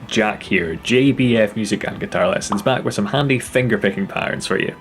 Jack here, JBF Music and Guitar Lessons, back with some handy fingerpicking patterns for you.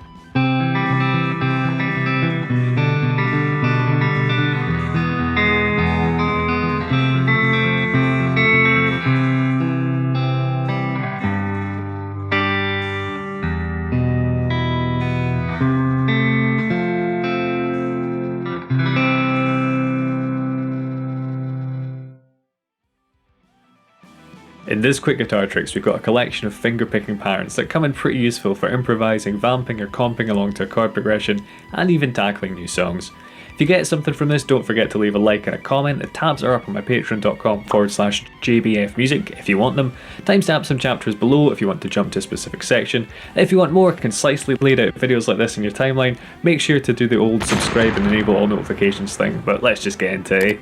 In this quick guitar tricks, we've got a collection of fingerpicking patterns that come in pretty useful for improvising, vamping or comping along to a chord progression, and even tackling new songs. If you get something from this, don't forget to leave a like and a comment. The tabs are up on my patreon.com/JBFmusic if you want them. Timestamps and chapters below if you want to jump to a specific section. If you want more concisely laid out videos like this in your timeline, make sure to do the old subscribe and enable all notifications thing, but let's just get into it.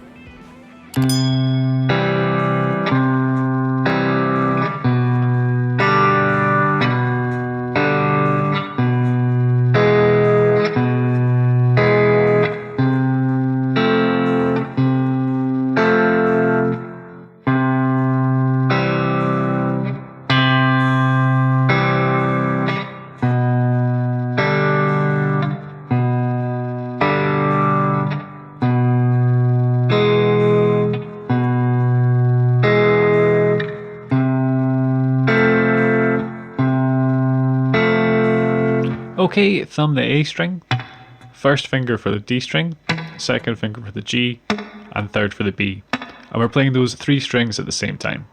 Okay, thumb the A string, first finger for the D string, second finger for the G, and third for the B. And we're playing those three strings at the same time.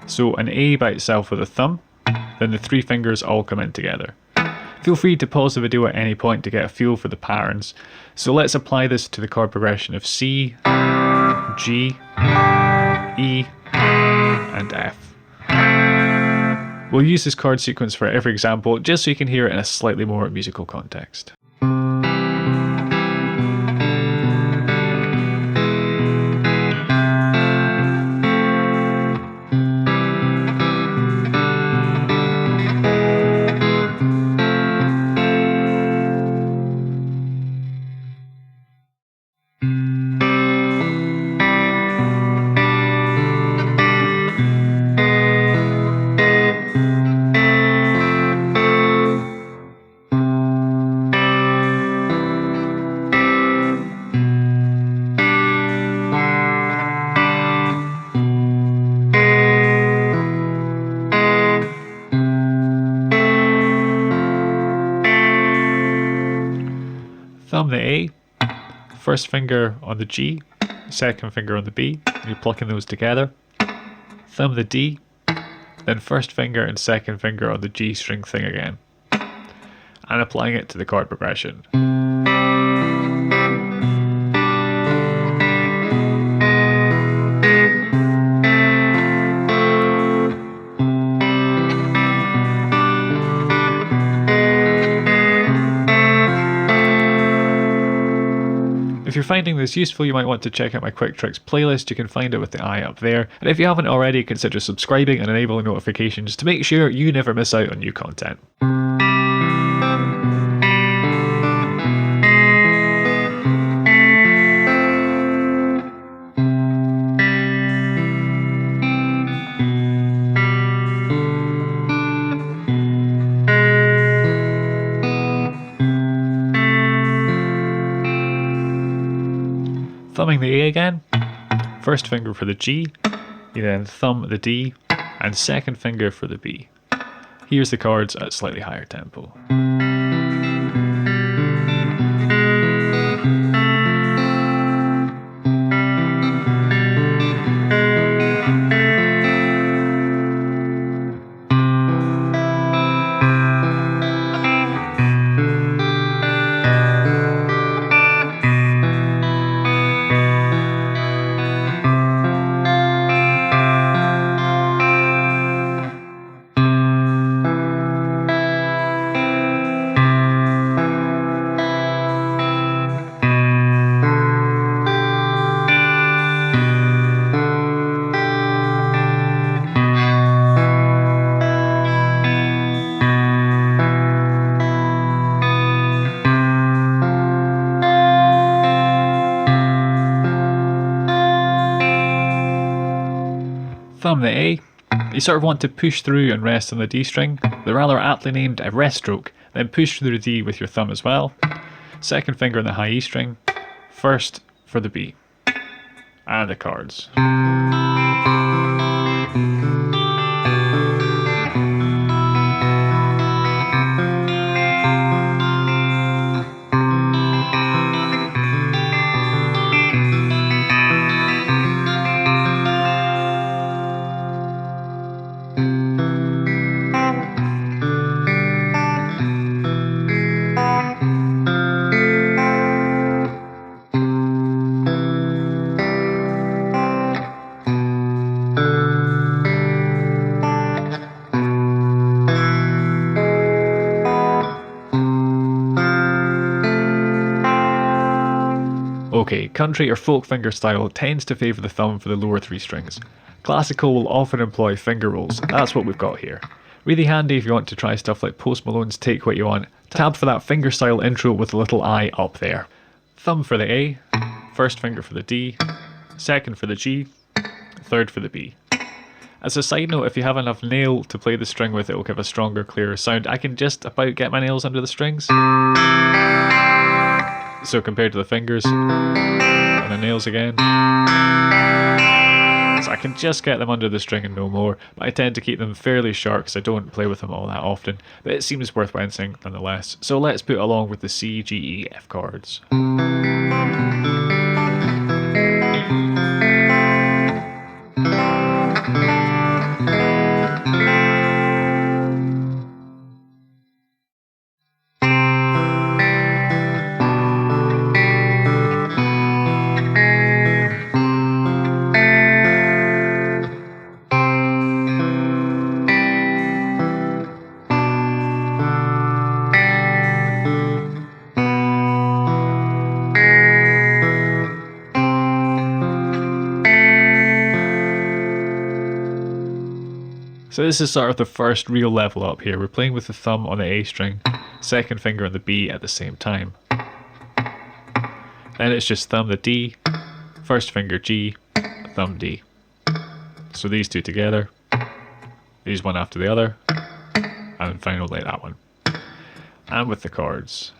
So an A by itself with a thumb, then the three fingers all come in together. Feel free to pause the video at any point to get a feel for the patterns. So let's apply this to the chord progression of C, G, E, and F. We'll use this chord sequence for every example, just so you can hear it in a slightly more musical context. Thumb the A, first finger on the G, second finger on the B, and you're plucking those together. Thumb the D, then first finger and second finger on the G string thing again, and applying it to the chord progression. If you're finding this useful, you might want to check out my quick tricks playlist. You can find it with the eye up there. And if you haven't already, consider subscribing and enabling notifications to make sure you never miss out on new content. Thumbing the A again, first finger for the G, you then thumb the D, and second finger for the B. Here's the chords at slightly higher tempo. thumb the A, You sort of want to push through and rest on the D string, the rather aptly named a rest stroke, then push through the D with your thumb as well. Second finger on the high E string, first for the B. And the chords. Okay, country or folk fingerstyle tends to favour the thumb for the lower three strings. Classical will often employ finger rolls, that's what we've got here. Really handy if you want to try stuff like Post Malone's Take What You Want. Tab for that fingerstyle intro with the little I up there. Thumb for the A, first finger for the D, second for the G, third for the B. As a side note, if you have enough nail to play the string with, it will give a stronger, clearer sound. I can just about get my nails under the strings. So compared to the fingers, and the nails again. So I can just get them under the string and no more, but I tend to keep them fairly sharp because I don't play with them all that often, but it seems worth mentioning nonetheless. So let's put along with the C, G, E, F chords. So this is sort of the first real level up here. We're playing with the thumb on the A string, second finger on the B at the same time. Then it's just thumb the D, first finger G, thumb D. So these two together, these one after the other, and finally that one. And with the chords.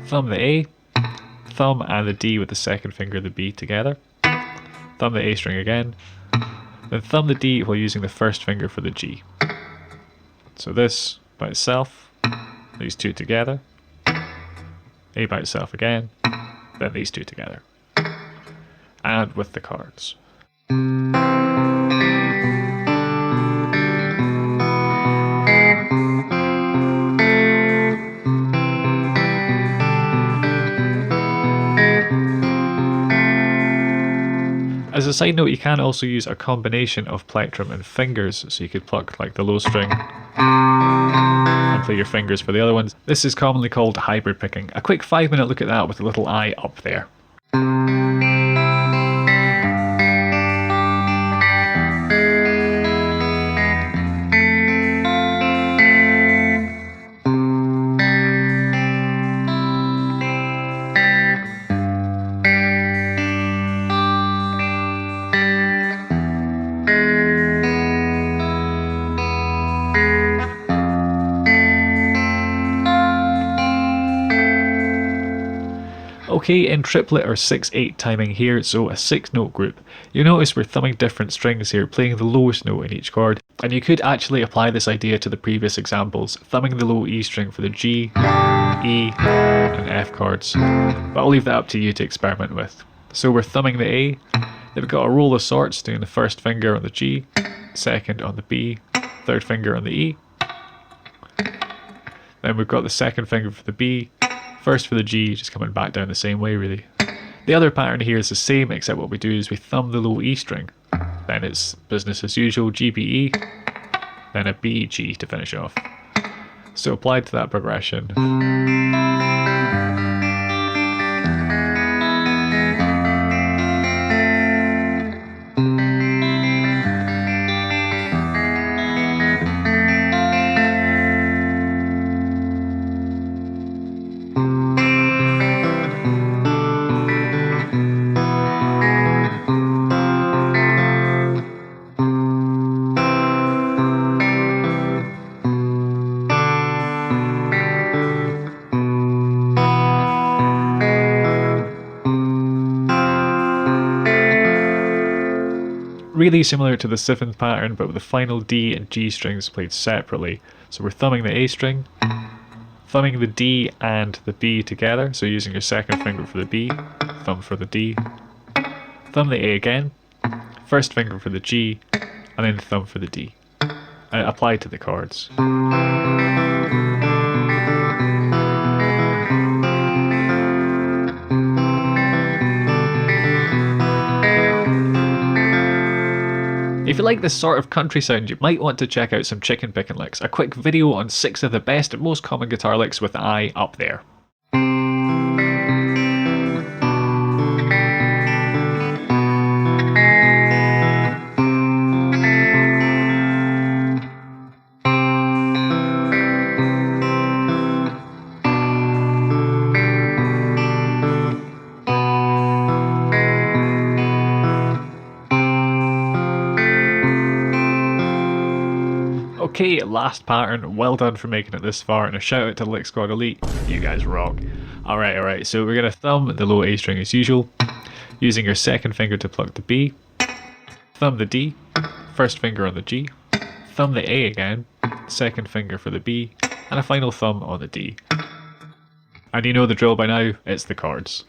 Thumb the A, thumb and the D with the second finger of the B together, thumb the A string again, then thumb the D while using the first finger for the G. So this by itself, these two together, A by itself again, then these two together, and with the chords. As a side note, you can also use a combination of plectrum and fingers, so you could pluck like the low string and play your fingers for the other ones. This is commonly called hybrid picking. A quick 5-minute look at that with a little I up there. Okay, in triplet or 6/8 timing here, so a 6-note group. You'll notice we're thumbing different strings here, playing the lowest note in each chord. And you could actually apply this idea to the previous examples, thumbing the low E string for the G, E, and F chords. But I'll leave that up to you to experiment with. So we're thumbing the A, then we've got a roll of sorts, doing the first finger on the G, second on the B, third finger on the E. Then we've got the second finger for the B, first for the G, just coming back down the same way really. The other pattern here is the same, except what we do is we thumb the low E string. Then it's business as usual, G, B, E, then a B, G to finish off. So applied to that progression. Really similar to the 7th pattern, but with the final D and G strings played separately. So we're thumbing the A string, thumbing the D and the B together, so using your second finger for the B, thumb for the D, thumb the A again, first finger for the G, and then thumb for the D. And apply to the chords. If you like this sort of country sound, you might want to check out some chicken picking licks, a quick video on 6 of the best and most common guitar licks with the I up there. Okay, last pattern, well done for making it this far, and a shout out to Lick Squad Elite, you guys rock. Alright, so we're going to thumb the low A string as usual, using your second finger to pluck the B, thumb the D, first finger on the G, thumb the A again, second finger for the B, and a final thumb on the D. And you know the drill by now, it's the chords.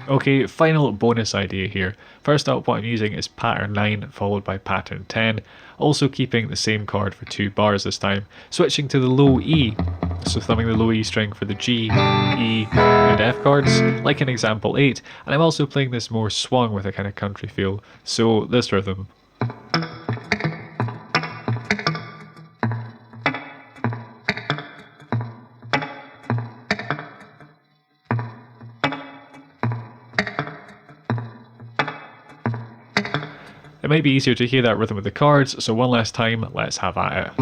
Okay, final bonus idea here. First up, what I'm using is pattern 9 followed by pattern 10, also keeping the same chord for 2 bars this time, switching to the low E, so thumbing the low E string for the G, E, and F chords, like in example 8, and I'm also playing this more swung with a kind of country feel, so this rhythm. It might be easier to hear that rhythm with the chords, so one last time, let's have at it.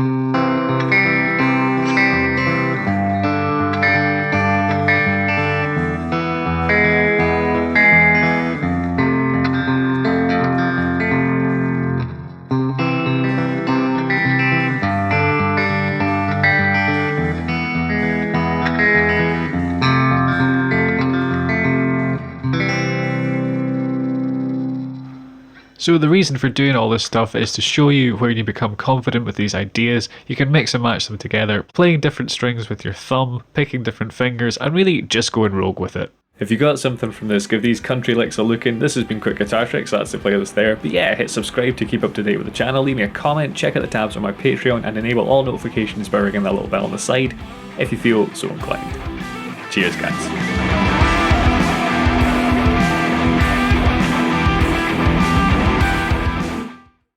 So the reason for doing all this stuff is to show you when you become confident with these ideas, you can mix and match them together, playing different strings with your thumb, picking different fingers, and really just going rogue with it. If you got something from this, give these country licks a look in. This has been Quick Guitar Tricks, that's the playlist there. But yeah, hit subscribe to keep up to date with the channel, leave me a comment, check out the tabs on my Patreon, and enable all notifications by ringing that little bell on the side, if you feel so inclined. Cheers guys.